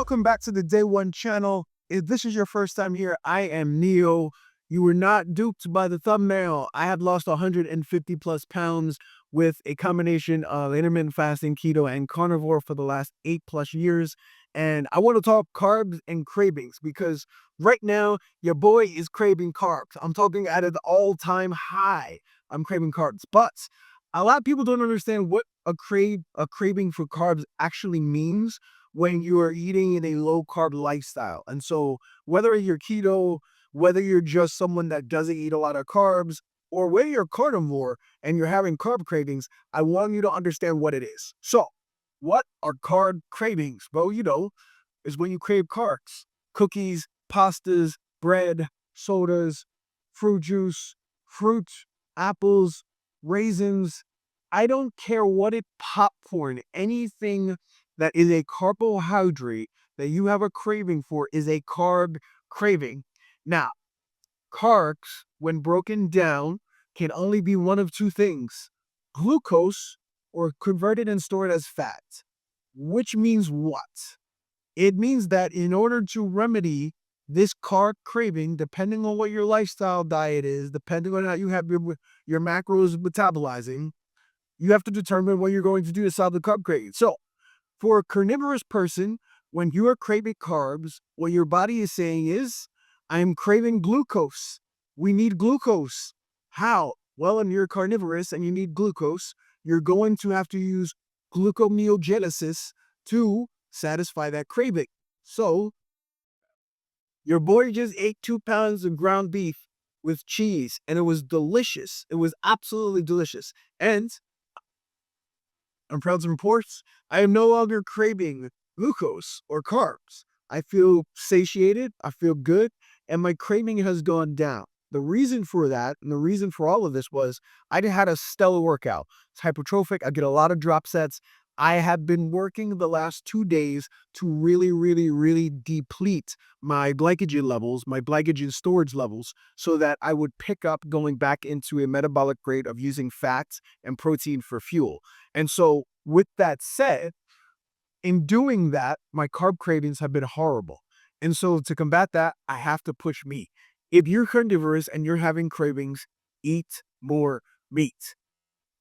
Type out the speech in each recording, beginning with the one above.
Welcome back to the Day One channel. If this is your first time here, I am Neo. You were not duped by the thumbnail. I had lost 150 plus pounds with a combination of intermittent fasting, keto, and carnivore for the last 8+ years. And I want to talk carbs and cravings because right now, your boy is craving carbs. I'm talking at an all-time high. I'm craving carbs. But a lot of people don't understand what a craving for carbs actually means when you are eating in a low carb lifestyle. And so whether you're keto, whether you're just someone that doesn't eat a lot of carbs, or whether you're carnivore and you're having carb cravings, I want you to understand what it is. So what are carb cravings? Well, is when you crave carbs, cookies, pastas, bread, sodas, fruit juice, fruit, apples, raisins. I don't care what it, popcorn, anything that is a carbohydrate that you have a craving for is a carb craving. Now, carbs, when broken down, can only be one of two things: glucose or converted and stored as fat. Which means what? It means that in order to remedy this carb craving, depending on what your lifestyle diet is, depending on how you have your macros metabolizing, you have to determine what you're going to do to solve the carb craving. So, for a carnivorous person, when you are craving carbs, what your body is saying is, I am craving glucose. We need glucose. How? Well, when you're carnivorous and you need glucose, you're going to have to use gluconeogenesis to satisfy that craving. So, your boy just ate 2 pounds of ground beef with cheese, and it was delicious. It was absolutely delicious. And I'm proud to report I am no longer craving glucose or carbs. I feel satiated, I feel good, and my craving has gone down. The reason for that, and the reason for all of this was I had a stellar workout. It's hypertrophic. I get a lot of drop sets. I have been working the last 2 days to really deplete my glycogen levels, my glycogen storage levels, so that I would pick up going back into a metabolic rate of using fats and protein for fuel. And so, with that said, in doing that, my carb cravings have been horrible. And so, to combat that, I have to push meat. If you're carnivorous and you're having cravings, eat more meat.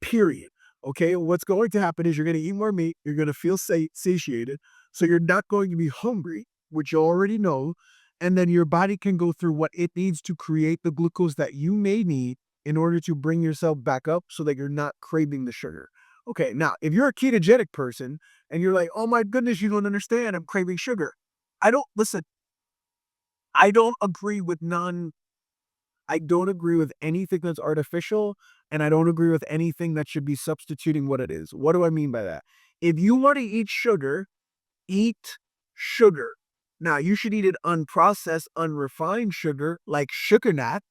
Period. Okay, what's going to happen is you're going to eat more meat, you're going to feel satiated, so you're not going to be hungry, which you already know, and then your body can go through what it needs to create the glucose that you may need in order to bring yourself back up so that you're not craving the sugar. Okay, now, if you're a ketogenic person and you're like, oh my goodness, you don't understand, I'm craving sugar. Listen, I don't agree with I don't agree with anything that's artificial, and I don't agree with anything that should be substituting what it is. What do I mean by that? If you want to eat sugar, eat sugar. Now, you should eat it unprocessed, unrefined sugar, like sugar nut,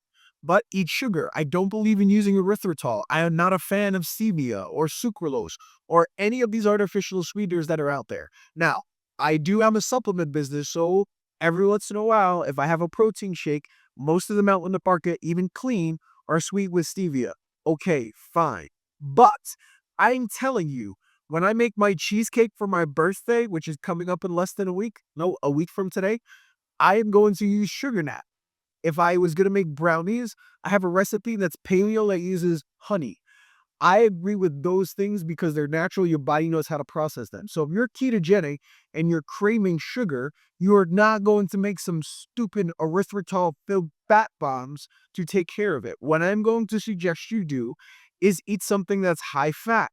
but eat sugar. I don't believe in using erythritol. I am not a fan of stevia or sucralose or any of these artificial sweeteners that are out there. Now, I do have a supplement business, so every once in a while, if I have a protein shake, most of them out in the market, even clean, are sweet with stevia. Okay, fine. But I'm telling you, when I make my cheesecake for my birthday, which is coming up in less than a week, no, a week from today, I am going to use sugar nut. If I was going to make brownies, I have a recipe that's paleo that uses honey. I agree with those things because they're natural. Your body knows how to process them. So if you're ketogenic and you're craving sugar, you're not going to make some stupid erythritol-filled fat bombs to take care of it. What I'm going to suggest you do is eat something that's high fat.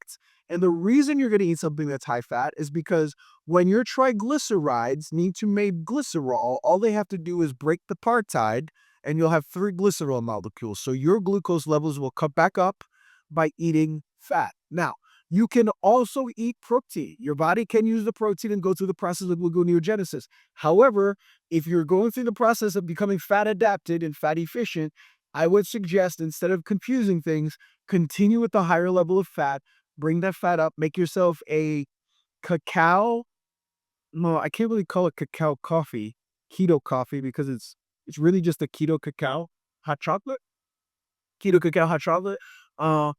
And the reason you're going to eat something that's high fat is because when your triglycerides need to make glycerol, all they have to do is break the peptide and you'll have 3 glycerol molecules. So your glucose levels will come back up by eating fat. Now, you can also eat protein. Your body can use the protein and go through the process of gluconeogenesis. However, if you're going through the process of becoming fat adapted and fat efficient, I would suggest instead of confusing things, continue with the higher level of fat, bring that fat up, make yourself a cacao. No, I can't really call it cacao coffee, keto coffee, because it's really just a keto cacao hot chocolate. Keto cacao hot chocolate. Uh,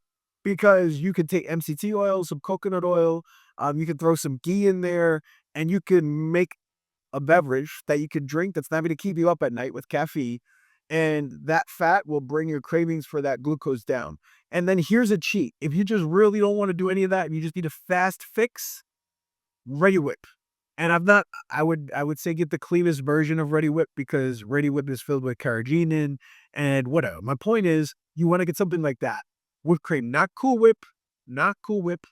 because you can take MCT oil, some coconut oil, you can throw some ghee in there, and you can make a beverage that you could drink that's not going to keep you up at night with caffeine. And that fat will bring your cravings for that glucose down. And then here's a cheat. If you just really don't want to do any of that and you just need a fast fix, Ready Whip. And I would say get the cleanest version of Ready Whip because Ready Whip is filled with carrageenan and whatever. My point is, you want to get something like that. Whipped cream, not Cool Whip, not Cool Whip.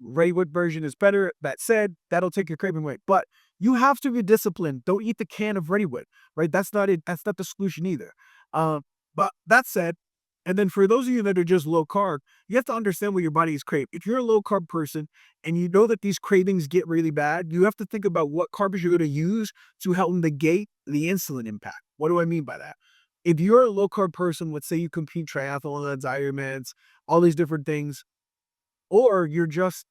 Ready Whip version is better. That said, that'll take your craving away. But you have to be disciplined. Don't eat the can of Ready Whip, right? That's not it. That's not the solution either. But that said, and then for those of you that are just low carb, you have to understand what your body is craving. If you're a low carb person and you know that these cravings get really bad, you have to think about what carbs you're going to use to help negate the insulin impact. What do I mean by that? If you're a low carb person, let's say you compete triathlons, Ironmans, all these different things, or you're just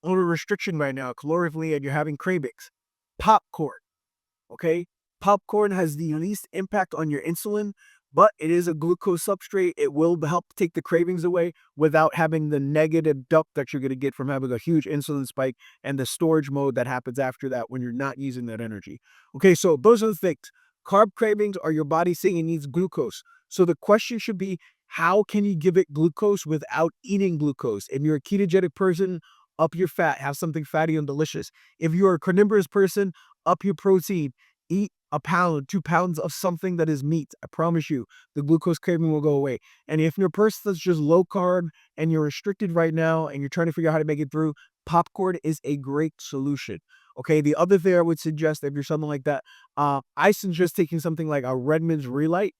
on a restriction right now, calorically, and you're having cravings, popcorn. Okay? Popcorn has the least impact on your insulin, but it is a glucose substrate. It will help take the cravings away without having the negative dump that you're going to get from having a huge insulin spike and the storage mode that happens after that when you're not using that energy. Okay, so those are the things. Carb cravings are your body saying it needs glucose. So the question should be, how can you give it glucose without eating glucose? If you're a ketogenic person, up your fat, have something fatty and delicious. If you're a carnivorous person, up your protein. Eat a pound, 2 pounds of something that is meat. I promise you, the glucose craving will go away. And if you're a person that's just low carb and you're restricted right now and you're trying to figure out how to make it through, popcorn is a great solution. Okay, the other thing I would suggest if you're something like that, I suggest taking something like a Redmond's Relight,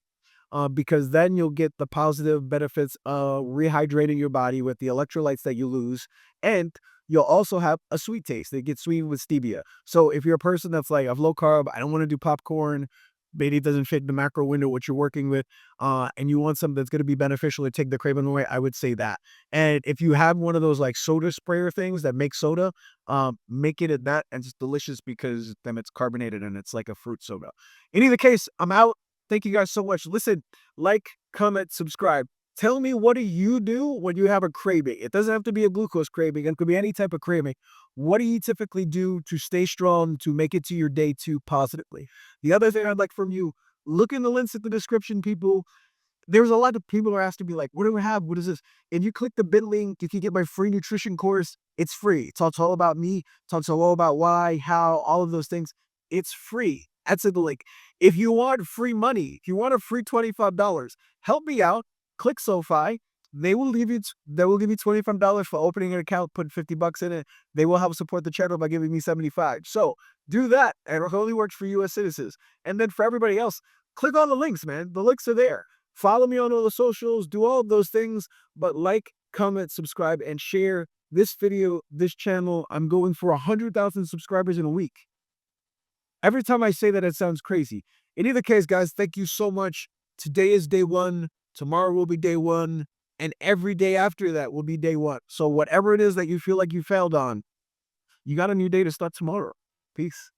because then you'll get the positive benefits of rehydrating your body with the electrolytes that you lose. And you'll also have a sweet taste. They get sweetened with stevia. So if you're a person that's like, of low carb, I don't want to do popcorn, maybe it doesn't fit the macro window, what you're working with, and you want something that's going to be beneficial to take the craving away, I would say that. And if you have one of those like soda sprayer things that make soda, make it at that, and it's delicious because then it's carbonated and it's like a fruit soda. In either case, I'm out. Thank you guys so much. Listen, like, comment, subscribe. Tell me, what do you do when you have a craving? It doesn't have to be a glucose craving. It could be any type of craving. What do you typically do to stay strong, to make it to your day 2 positively? The other thing I'd like from you, look in the links in the description, people. There's a lot of people who are asking me like, what do I have? What is this? If you click the bit link, you can get my free nutrition course. It's free. It talks all about me, talks all about why, how, all of those things. It's free. That's in the link. If you want free money, if you want a free $25, help me out. Click SoFi. They will give you $25 for opening an account, put 50 bucks in it. They will help support the channel by giving me 75. So do that. And it only works for US citizens. And then for everybody else, click on the links, man. The links are there. Follow me on all the socials, do all of those things, but like, comment, subscribe, and share this video, this channel. I'm going for 100,000 subscribers in a week. Every time I say that, it sounds crazy. In either case, guys, thank you so much. Today is day 1. Tomorrow will be day 1. And every day after that will be day 1. So whatever it is that you feel like you failed on, you got a new day to start tomorrow. Peace.